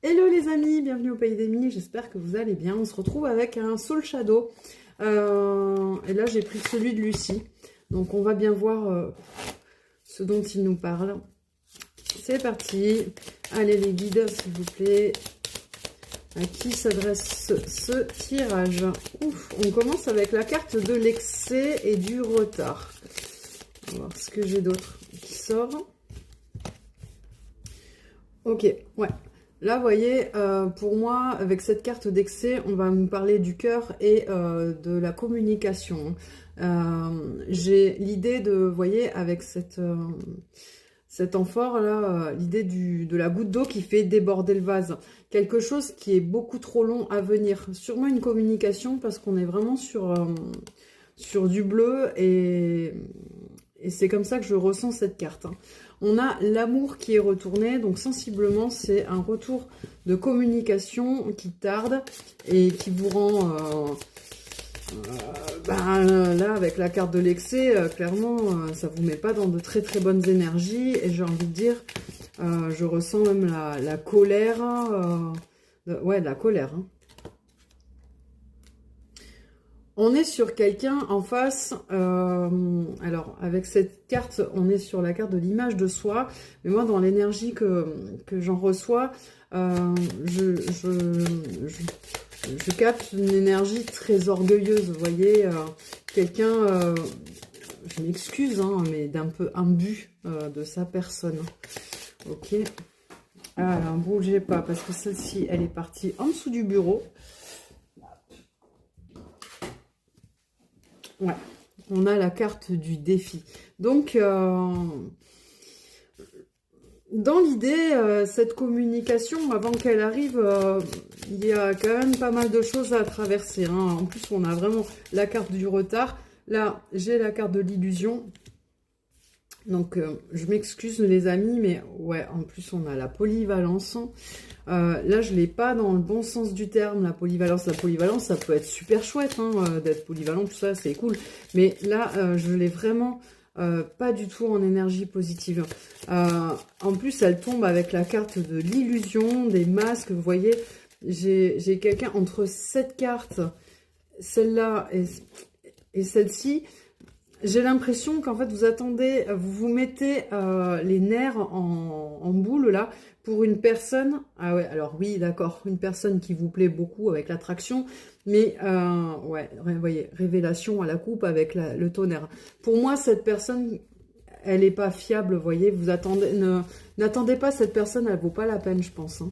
Hello les amis, bienvenue au Pays des Mille, j'espère que vous allez bien. On se retrouve avec un Soul Shadow. Et là j'ai pris celui de Lucie. Donc on va bien voir ce dont il nous parle. C'est parti. Allez les guides s'il vous plaît. À qui s'adresse ce tirage? Ouf, on commence avec la carte de l'excès et du retard. On va voir ce que j'ai d'autre qui sort. Ok, ouais. Là, vous voyez, pour moi, avec cette carte d'excès, on va me parler du cœur et de la communication. J'ai l'idée de, vous voyez, avec cet amphore-là, l'idée de la goutte d'eau qui fait déborder le vase. Quelque chose qui est beaucoup trop long à venir. Sûrement une communication parce qu'on est vraiment sur du bleu et c'est comme ça que je ressens cette carte. On a l'amour qui est retourné, donc sensiblement c'est un retour de communication qui tarde et qui vous rend... là avec la carte de l'excès, clairement ça vous met pas dans de très très bonnes énergies et j'ai envie de dire, je ressens même la colère, ouais de la colère. Hein. On est sur quelqu'un en face, alors avec cette carte, on est sur la carte de l'image de soi, mais moi dans l'énergie que j'en reçois, je capte une énergie très orgueilleuse, vous voyez, quelqu'un, je m'excuse, hein, mais d'un peu imbu de sa personne. Ok, alors bougez pas, parce que celle-ci, elle est partie en dessous du bureau. Ouais, on a la carte du défi. Donc, dans l'idée, cette communication, avant qu'elle arrive, il y a quand même pas mal de choses à traverser. Hein. En plus, on a vraiment la carte du retard. Là, j'ai la carte de l'illusion. Donc, je m'excuse les amis, mais ouais, en plus, on a la polyvalence. Là, je ne l'ai pas dans le bon sens du terme, la polyvalence. La polyvalence, ça peut être super chouette, hein, d'être polyvalent, tout ça, c'est cool. Mais là, je l'ai vraiment pas du tout en énergie positive. En plus, elle tombe avec la carte de l'illusion, des masques. Vous voyez, j'ai quelqu'un entre cette carte, celle-là et celle-ci. J'ai l'impression qu'en fait, vous attendez, vous vous mettez les nerfs en boule, là, pour une personne. Ah ouais, alors oui, d'accord, une personne qui vous plaît beaucoup avec l'attraction. Mais, ouais, vous voyez, révélation à la coupe avec le tonnerre. Pour moi, cette personne, elle n'est pas fiable, vous voyez. Vous attendez, n'attendez pas cette personne, elle vaut pas la peine, je pense. Hein.